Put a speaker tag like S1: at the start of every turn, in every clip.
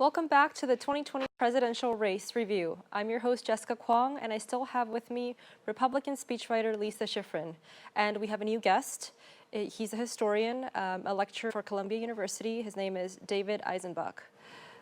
S1: Welcome back to the 2020 Presidential Race Review. I'm your host, Jessica Kwong, and I still have with me Republican speechwriter Lisa Schiffren. And we have a new guest. He's a historian, a lecturer for Columbia University. His name is David Eisenbach.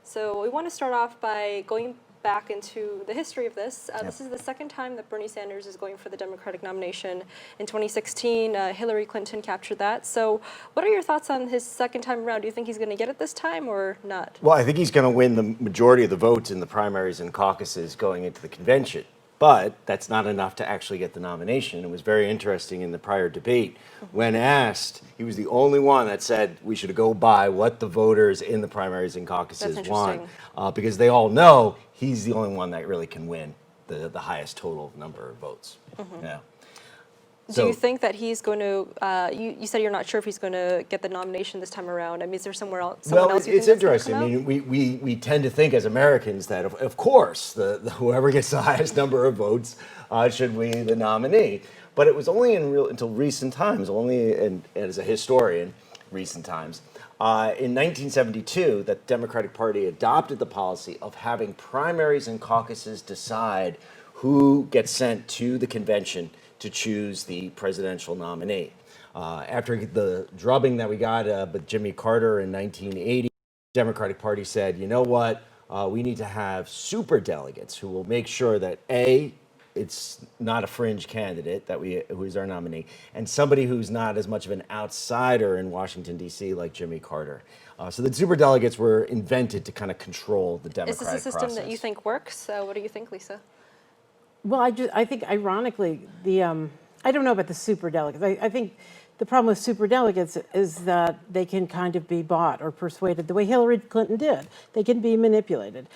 S1: So we want to start off by going back into the history of this. This is the second time that Bernie Sanders is going for the Democratic nomination. In 2016, Hillary Clinton captured that. So what are your thoughts on his second time around? Do you think he's going to get it this time or not?
S2: Well, I think he's going to win the majority of the votes in the primaries and caucuses going into the convention. But that's not enough to actually get the nomination. It was very interesting in the prior debate. When asked, he was the only one that said we should go by what the voters in the primaries and caucuses want. Because they all know he's the only one that really can win the highest total number of votes. Yeah.
S1: Do you think that he's going to, you said you're not sure if he's going to get the nomination this time around. I mean, is there someone else
S2: Well,
S1: you
S2: it's
S1: think
S2: interesting. I mean, we tend to think as Americans that, of course, whoever gets the highest number of votes should win the nominee. But it was only until recent times, as a historian, recent times, in 1972, that the Democratic Party adopted the policy of having primaries and caucuses decide who gets sent to the convention to choose the presidential nominee. After the drubbing that we got with Jimmy Carter in 1980, the Democratic Party said, you know what, we need to have super delegates who will make sure that A, it's not a fringe candidate who's our nominee, and somebody who's not as much of an outsider in Washington, D.C. like Jimmy Carter. So the super delegates were invented to kind of control the Democratic process.
S1: Is this a system that you think works? What do you think, Lisa?
S3: Well, I think ironically, I don't know about the superdelegates. I think the problem with superdelegates is that they can kind of be bought or persuaded the way Hillary Clinton did. They can be manipulated.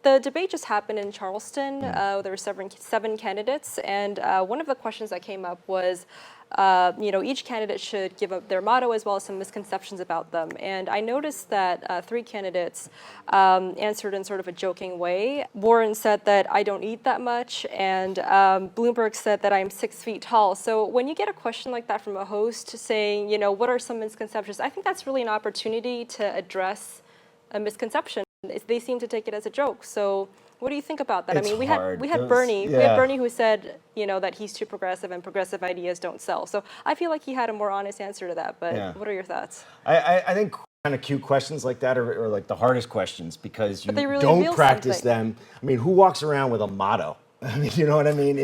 S1: The debate just happened in Charleston. There were seven candidates, and one of the questions that came up was, each candidate should give up their motto as well as some misconceptions about them. And I noticed that three candidates answered in sort of a joking way. Warren said that I don't eat that much, and Bloomberg said that I'm 6 feet tall. So when you get a question like that from a host saying, what are some misconceptions, I think that's really an opportunity to address a misconception. They seem to take it as a joke. So what do you think about that?
S2: It's
S1: I mean, we had Bernie.
S2: Yeah.
S1: We had Bernie who said, that he's too progressive and progressive ideas don't sell. So I feel like he had a more honest answer to that. But what are your thoughts?
S2: I think kind of cute questions like that are like the hardest questions because you
S1: really
S2: don't practice them. I mean, who walks around with a motto? I mean, you know what I mean?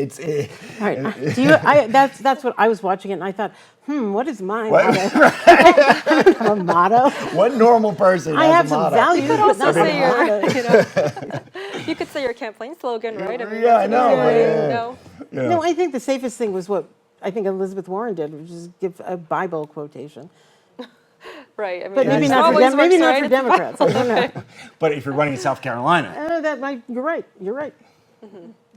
S3: Right. That's what I was watching it, and I thought, what is mine? A motto?
S2: What normal person
S3: I
S2: has
S3: have
S2: a
S3: some
S2: motto?
S3: values.
S1: You could also say
S3: your,
S1: you could say your campaign slogan, right? I mean,
S2: Yeah, I know.
S3: No, I think the safest thing was what I think Elizabeth Warren did, which is give a Bible quotation.
S1: Right. I mean,
S3: But maybe not for Democrats. I don't know.
S2: But if you're running in South Carolina.
S3: You're right. You're right.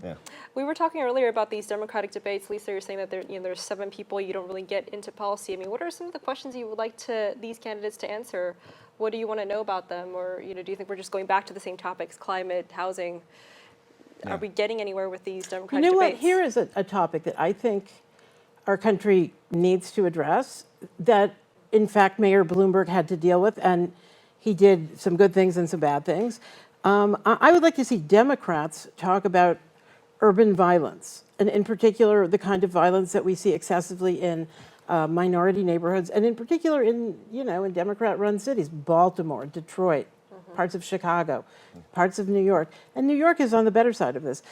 S2: Yeah.
S1: We were talking earlier about these Democratic debates. Lisa, you're saying that there's seven people, you don't really get into policy. I mean, what are some of the questions you would like these candidates to answer? What do you want to know about them? Or do you think we're just going back to the same topics, climate, housing? Are we getting anywhere with these Democratic debates?
S3: What? Here is a topic that I think our country needs to address that, in fact, Mayor Bloomberg had to deal with, and he did some good things and some bad things. I would like to see Democrats talk about urban violence, and in particular, the kind of violence that we see excessively in minority neighborhoods, and in particular in Democrat-run cities, Baltimore, Detroit, parts of Chicago, parts of New York. And New York is on the better side of this.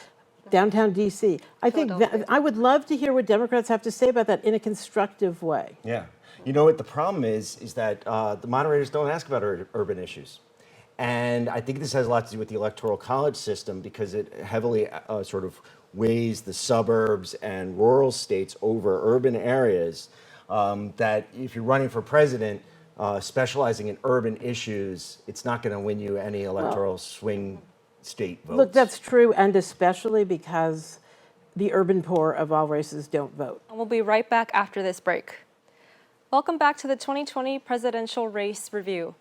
S3: Downtown D.C. I think I would love to hear what Democrats have to say about that in a constructive way.
S2: Yeah. You know what the problem is that the moderators don't ask about urban issues. And I think this has a lot to do with the Electoral College system because it heavily sort of weighs the suburbs and rural states over urban areas, that if you're running for president, specializing in urban issues, it's not going to win you any electoral swing state votes.
S3: Look, that's true, and especially because the urban poor of all races don't vote.
S1: And we'll be right back after this break. Welcome back to the 2020 Presidential Race Review.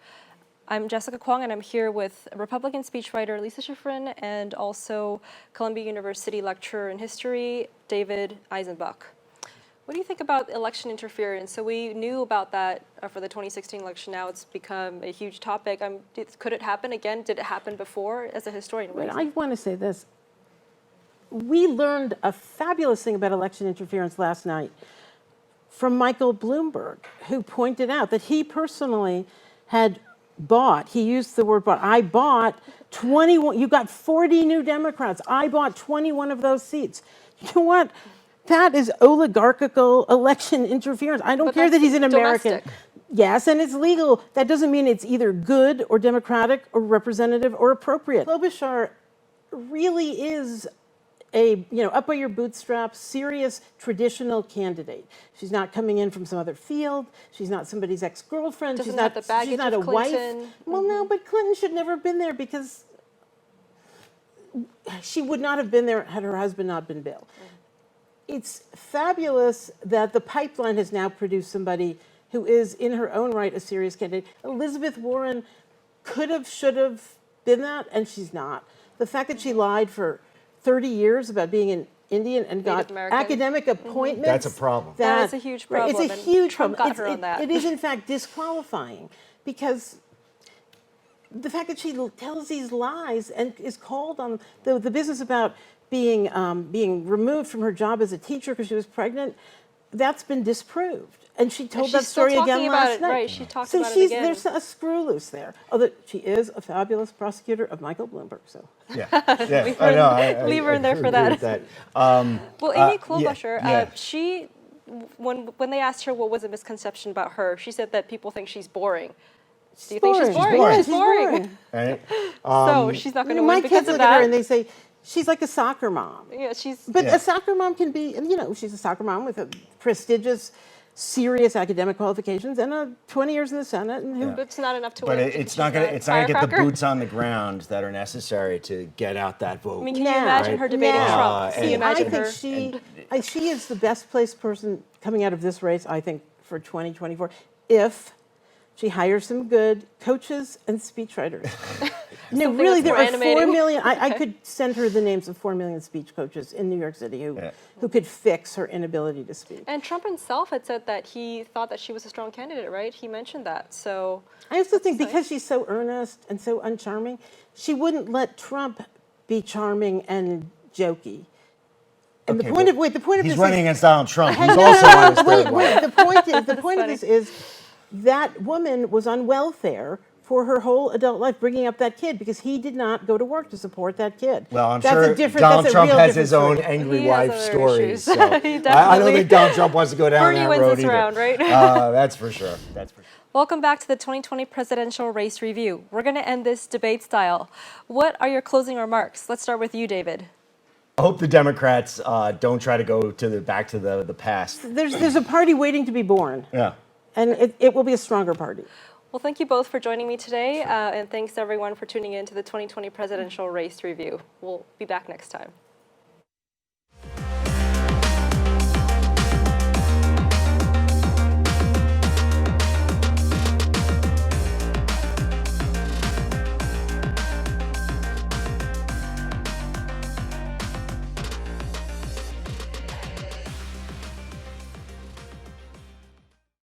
S1: I'm Jessica Kwong, and I'm here with Republican speechwriter Lisa Schiffren and also Columbia University lecturer in history, David Eisenbach. What do you think about election interference? So we knew about that for the 2016 election. Now it's become a huge topic. Could it happen again? Did it happen before? As a historian, what do you
S3: I want to say this. We learned a fabulous thing about election interference last night from Michael Bloomberg, who pointed out that he personally had bought, he used the word bought, I bought 21, you got 40 new Democrats. I bought 21 of those seats. You know what? That is oligarchical election interference. I don't care that he's an American.
S1: Domestic.
S3: Yes, and it's legal. That doesn't mean it's either good or democratic or representative or appropriate. Klobuchar really is a, up by your bootstraps, serious traditional candidate. She's not coming in from some other field. She's not somebody's ex-girlfriend.
S1: Doesn't
S3: She's
S1: have
S3: not,
S1: the baggage
S3: she's not
S1: of
S3: a wife.
S1: Clinton.
S3: Well, no, but Clinton should never have been there because she would not have been there had her husband not been Bill. It's fabulous that the pipeline has now produced somebody who is, in her own right, a serious candidate. Elizabeth Warren could have, should have been that, and she's not. The fact that she lied for 30 years about being an Indian and got
S1: American.
S3: academic appointments.
S2: That's a problem.
S1: That is a huge problem,
S3: Right, it's a
S1: and
S3: huge
S1: Trump
S3: problem.
S1: got her on that.
S3: It is, in fact, disqualifying because the fact that she tells these lies and is called on the business about being removed from her job as a teacher because she was pregnant, that's been disproved. And she told that story again last night.
S1: Right, she talked
S3: so
S1: about it again.
S3: There's a screw loose there. Although she is a fabulous prosecutor of Michael Bloomberg. So
S2: Yeah, I know. I
S1: leave her in there for
S2: agree
S1: that.
S2: with that.
S1: Well, Amy Klobuchar,
S2: yeah.
S1: she, when they asked her what was a misconception about her, she said that people think she's boring. Do you think she's boring?
S2: boring.
S1: She's boring.
S2: Right?
S1: So she's not going to win
S3: my
S1: because
S3: kids
S1: of
S3: look at her
S1: that.
S3: and they say, she's like a soccer mom.
S1: Yeah, she's.
S3: But
S2: Yeah.
S3: a soccer mom can be, she's a soccer mom with a prestigious, serious academic qualifications and 20 years in the Senate. And
S1: But it's not enough to
S2: But
S1: win.
S2: it's not gonna get the
S1: Firecracker?
S2: boots on the ground that are necessary to get out that vote.
S1: I mean, can you
S3: Now,
S1: imagine her debating
S3: now.
S1: Trump? Can you
S2: and-
S1: imagine
S3: I think
S1: her?
S3: she is the best placed person coming out of this race, I think, for 2024, if she hires some good coaches and speechwriters. No,
S1: Something
S3: really,
S1: that's
S3: there
S1: more
S3: are 4
S1: animating.
S3: million. I could send her the names of 4 million speech coaches in New York City who could fix her inability to speak.
S1: And Trump himself had said that he thought that she was a strong candidate, right? He mentioned that. So
S3: I also think because she's so earnest and so uncharming, she wouldn't let Trump be charming and jokey. And
S2: Okay,
S3: the point
S2: but
S3: of this
S2: he's
S3: is,
S2: running against Donald Trump. He's
S3: No,
S2: also
S3: no,
S2: on his
S3: wait,
S2: third
S3: wait.
S2: wife.
S3: The point of
S1: funny.
S3: this is that woman was on welfare for her whole adult life, bringing up that kid because he did not go to work to support that kid.
S2: Well, I'm
S3: That's
S2: sure
S3: a different,
S2: Donald
S3: that's a
S2: Trump
S3: real
S2: has
S3: different
S2: his own
S3: story.
S2: angry
S1: He has
S2: wife
S1: other
S2: story.
S1: issues.
S2: So
S1: He
S2: I don't
S1: definitely-
S2: think Donald Trump wants to go down
S1: Bernie
S2: that
S1: wins
S2: road
S1: this
S2: either.
S1: round, right?
S2: That's for sure. That's for sure.
S1: Welcome back to the 2020 presidential race review. We're going to end this debate style. What are your closing remarks? Let's start with you, David.
S2: I hope the Democrats don't try to go back to the past.
S3: There's a party waiting to be born,
S2: Yeah.
S3: and it will be a stronger party.
S1: Well, thank you both for joining me today, and thanks everyone for tuning in to the 2020 presidential race review. We'll be back next time.